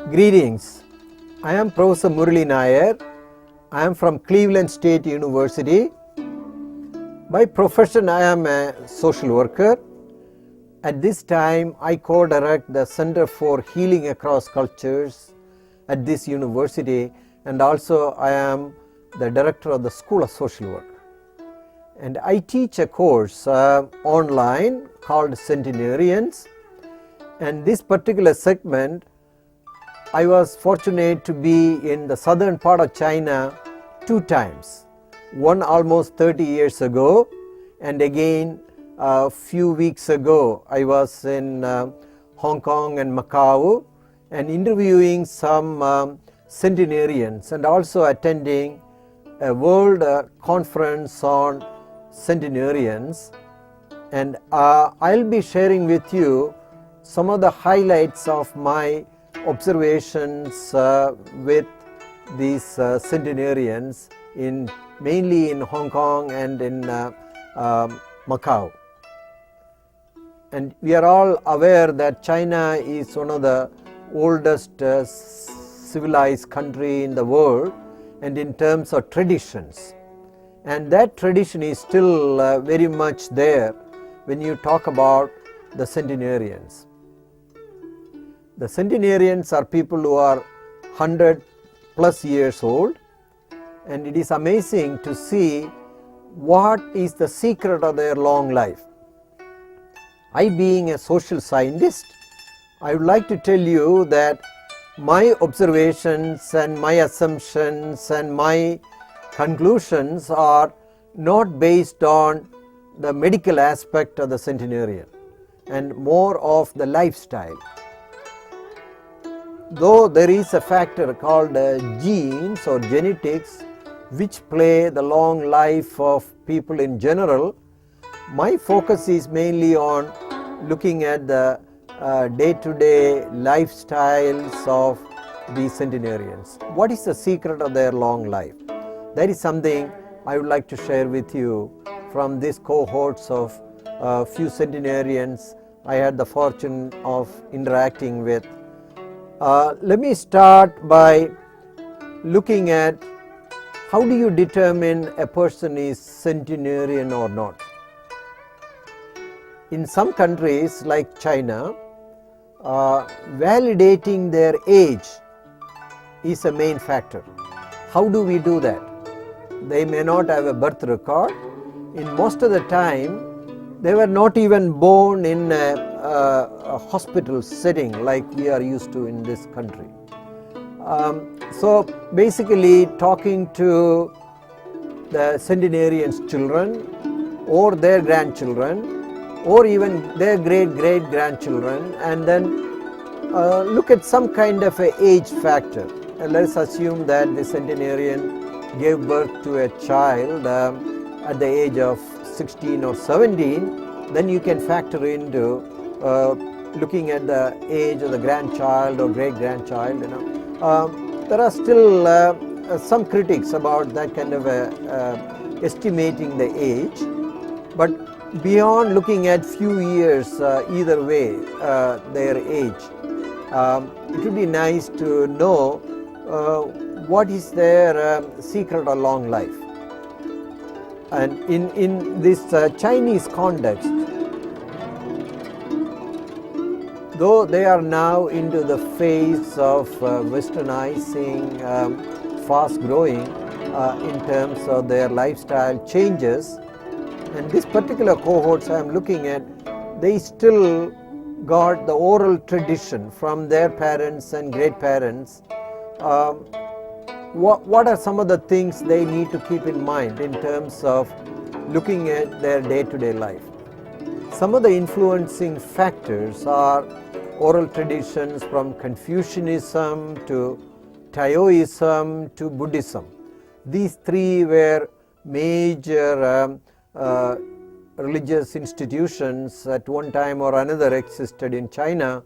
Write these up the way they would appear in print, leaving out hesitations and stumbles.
Greetings. I am Professor Murali Nair. I am from Cleveland State University. By profession, I am a social worker. At this time, I co-direct the Center for Healing Across Cultures at this university, and also I am the director of the School of Social Work. And I teach a course online called Centenarians. And this particular segment, I was fortunate to be in the southern part of China 2 times. One almost 30 years ago, and again a few weeks ago I was in Hong Kong and Macau and interviewing some centenarians and also attending a world conference on centenarians. And I'll be sharing with you some of the highlights of my observations with these centenarians mainly in Hong Kong and in Macau. And we are all aware that China is one of the oldest civilized country in the world, and in terms of traditions. And that tradition is still very much there when you talk about the centenarians. The centenarians are people who are 100 plus years old, and it is amazing to see what is the secret of their long life. I, being a social scientist, I would like to tell you that my observations and my assumptions and my conclusions are not based on the medical aspect of the centenarian and more of the lifestyle. Though there is a factor called genes or genetics which play the long life of people in general, my focus is mainly on looking at the day-to-day lifestyles of these centenarians. What is the secret of their long life? That is something I would like to share with you from these cohorts of few centenarians I had the fortune of interacting with. Let me start by looking at how do you determine a person is centenarian or not. In some countries like China, validating their age is a main factor. How do we do that? They may not have a birth record. In most of the time, they were not even born in a hospital setting like we are used to in this country. So basically talking to the centenarians' children or their grandchildren or even their great-great-grandchildren, and then look at some kind of a age factor. And let us assume that the centenarian gave birth to a child at the age of 16 or 17, then you can factor into looking at the age of the grandchild or great-grandchild. There are still some critics about that kind of estimating the age, but beyond looking at few years either way their age, it would be nice to know what is their secret of long life. And in this Chinese context, though they are now into the phase of westernizing, fast growing in terms of their lifestyle changes, and this particular cohorts I am looking at, they still got the oral tradition from their parents and great parents. What are some of the things they need to keep in mind in terms of looking at their day-to-day life? Some of the influencing factors are oral traditions from Confucianism to Taoism to Buddhism. These 3 were major religious institutions at one time or another existed in China.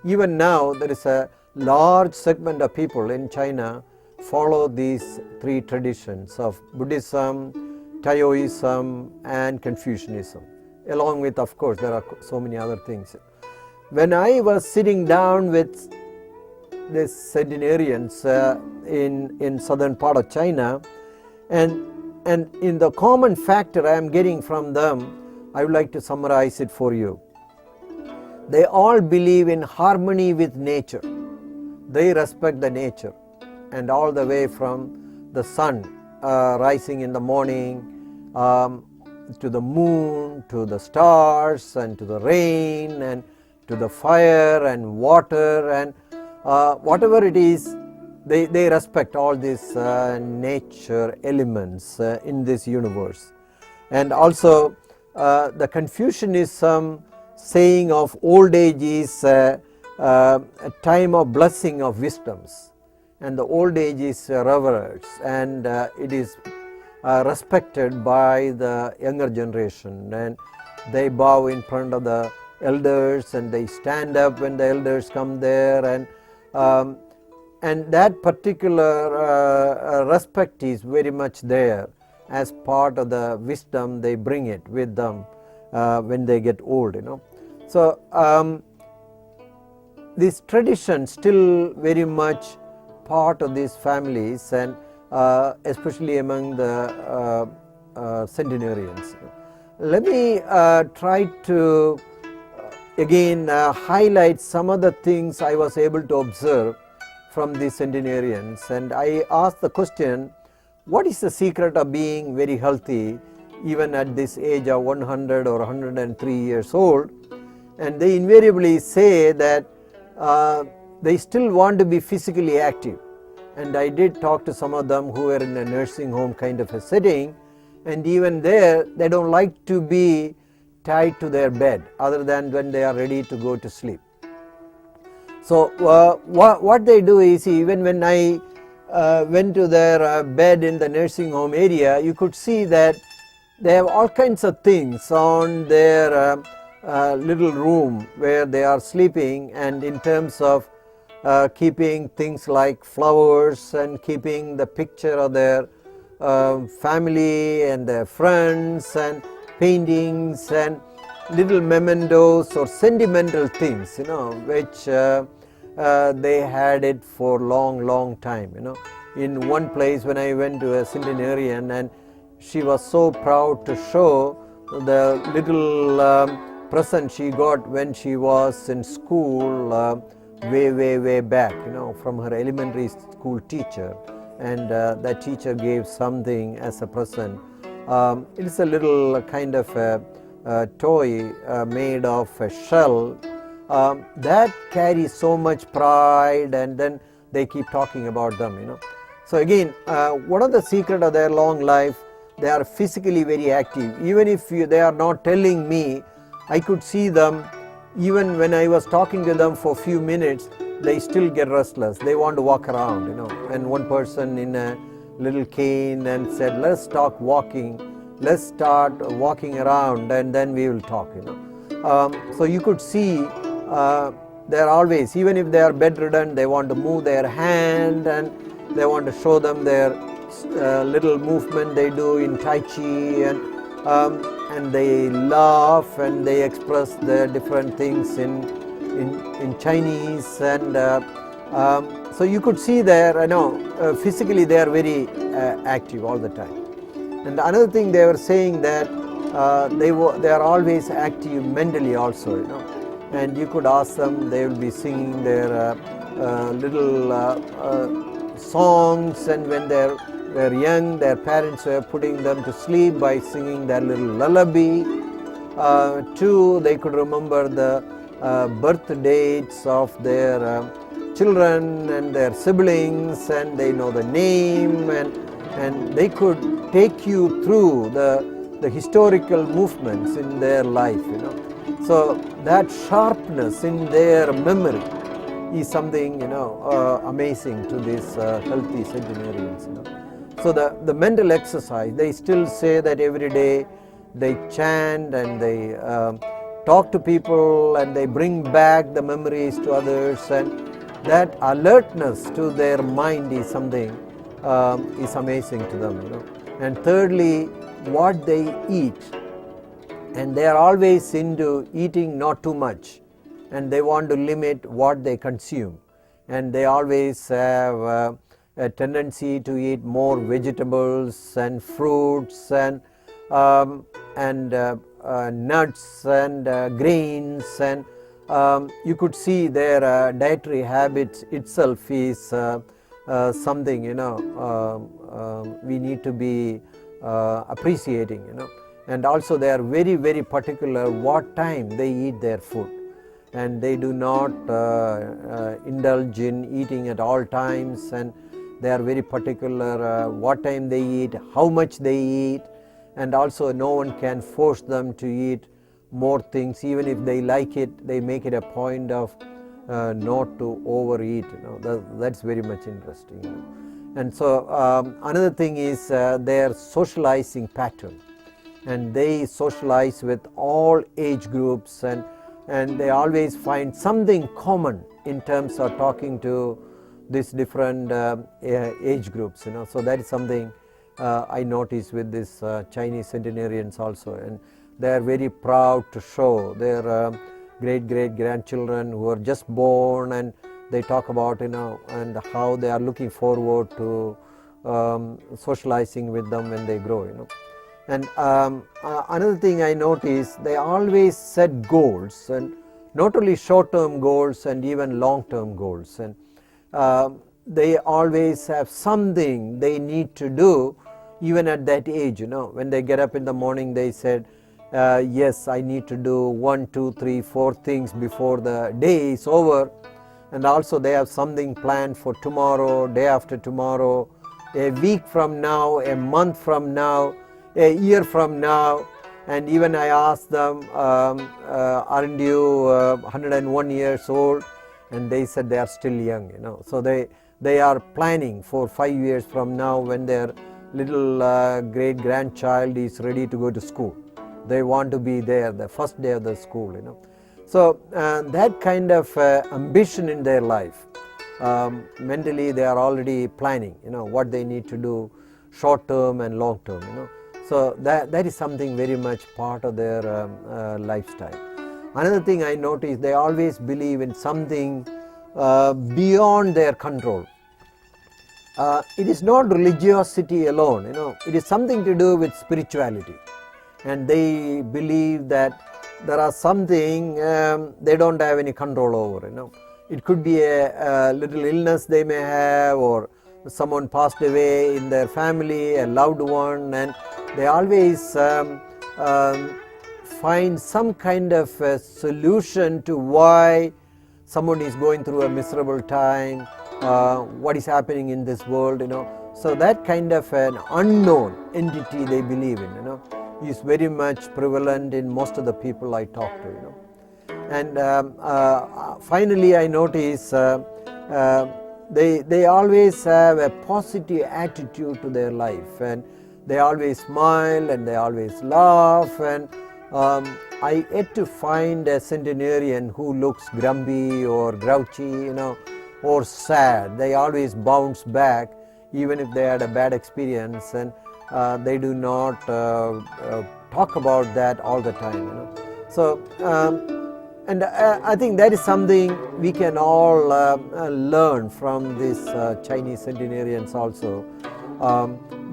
Even now there is a large segment of people in China follow these 3 traditions of Buddhism, Taoism and Confucianism. Along with, of course, there are so many other things. When I was sitting down with these centenarians in southern part of China, and in the common factor I am getting from them, I would like to summarize it for you. They all believe in harmony with nature. They respect the nature, and all the way from the sun rising in the morning to the moon, to the stars, and to the rain, and to the fire and water, and whatever it is, they respect all these nature elements in this universe. And also the Confucianism saying of old age is a time of blessing of wisdoms, and the old age is revered, and it is respected by the younger generation, and they bow in front of the elders, and they stand up when the elders come there, and that particular respect is very much there as part of the wisdom. They bring it with them when they get old, So this tradition still very much part of these families, and especially among the centenarians. Let me try to again highlight some of the things I was able to observe from the centenarians, and I asked the question, what is the secret of being very healthy even at this age of 100 or 103 years old? And they invariably say that they still want to be physically active. And I did talk to some of them who were in a nursing home kind of a setting, and even there they don't like to be tied to their bed other than when they are ready to go to sleep. So what they do is, even when I went to their bed in the nursing home area, you could see that they have all kinds of things on their little room where they are sleeping, and in terms of keeping things like flowers and keeping the picture of their family and their friends, and paintings and little mementos or sentimental things, which they had it for long time. In one place when I went to a centenarian, and she was so proud to show the little present she got when she was in school way back, from her elementary school teacher, and that teacher gave something as a present. It is a little kind of a toy made of a shell that carries so much pride, and then they keep talking about them. So again, one of the secret of their long life, they are physically very active. Even if they are not telling me, I could see them. Even when I was talking to them for a few minutes, they still get restless. They want to walk around, And one person in a little cane and said, let's start walking around, and then we will talk, So you could see they are always, even if they are bedridden, they want to move their hand, and they want to show them their little movement they do in Tai Chi, and they laugh, and they express the different things in Chinese, and so you could see there, physically they are very active all the time. And another thing, they were saying that they are always active mentally also, and you could ask them, they will be singing their little songs, and when they were young, their parents were putting them to sleep by singing their little lullaby. Two, they could remember the birth dates of their children and their siblings, and they know the name, and they could take you through the historical movements in their life, So that sharpness in their memory is something, amazing to these healthy centenarians, So the mental exercise, they still say that every day they chant, and they talk to people, and they bring back the memories to others, and that alertness to their mind is something is amazing to them, And thirdly, what they eat, and they are always into eating not too much, and they want to limit what they consume. and they always have a tendency to eat more vegetables and fruits and nuts and grains, and you could see their dietary habits itself is something we need to be appreciating, and also they are very, very particular what time they eat their food, and they do not indulge in eating at all times, and they are very particular what time they eat, how much they eat, and also no one can force them to eat more things. Even if they like it, they make it a point of not to overeat. That's very much interesting. And so another thing is their socializing pattern, and they socialize with all age groups, and they always find something common in terms of talking to these different age groups. So that is something I noticed with this Chinese centenarians also, and they are very proud to show their great grandchildren who are just born, and they talk about and how they are looking forward to socializing with them when they grow. And another thing I noticed, they always set goals, and not only short-term goals and even long-term goals, and they always have something they need to do even at that age. When they get up in the morning, they said, yes, I need to do 1, 2, 3, 4 things before the day is over, and also they have something planned for tomorrow, day after tomorrow, a week from now, a month from now, a year from now. And even I asked them, aren't you 101 years old? And they said they are still young. So they are planning for 5 years from now, when their little great grandchild is ready to go to school. They want to be there the first day of the school. So that kind of ambition in their life, mentally they are already planning what they need to do short term and long term. So that is something very much part of their lifestyle. Another thing I noticed, they always believe in something beyond their control. It is not religiosity alone, it is something to do with spirituality, and they believe that there are something they don't have any control over. It could be a little illness they may have, or someone passed away in their family, a loved one, and they always find some kind of a solution to why someone is going through a miserable time, what is happening in this world. So that kind of an unknown entity they believe in, is very much prevalent in most of the people I talk to. And finally I notice they always have a positive attitude to their life, and they always smile and they always laugh, and I yet to find a centenarian who looks grumpy or grouchy, or sad. They always bounce back even if they had a bad experience, and they do not talk about that all the time. So and I think that is something we can all learn from these Chinese centenarians also.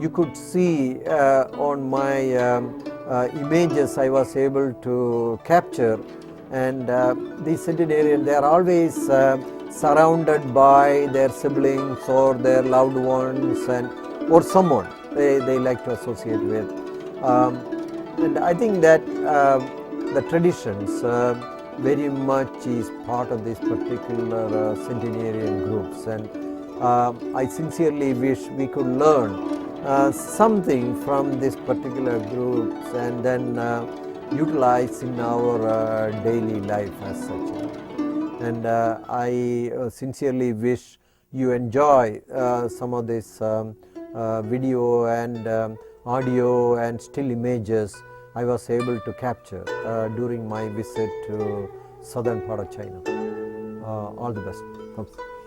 You could see on my images I was able to capture, and these centenarians, they are always surrounded by their siblings or their loved ones, or someone they like to associate with. And I think that the traditions very much is part of these particular centenarian groups, and I sincerely wish we could learn something from this particular groups and then utilize in our daily life as such. And I sincerely wish you enjoy some of this video and audio and still images I was able to capture during my visit to southern part of China. All the best. Thanks.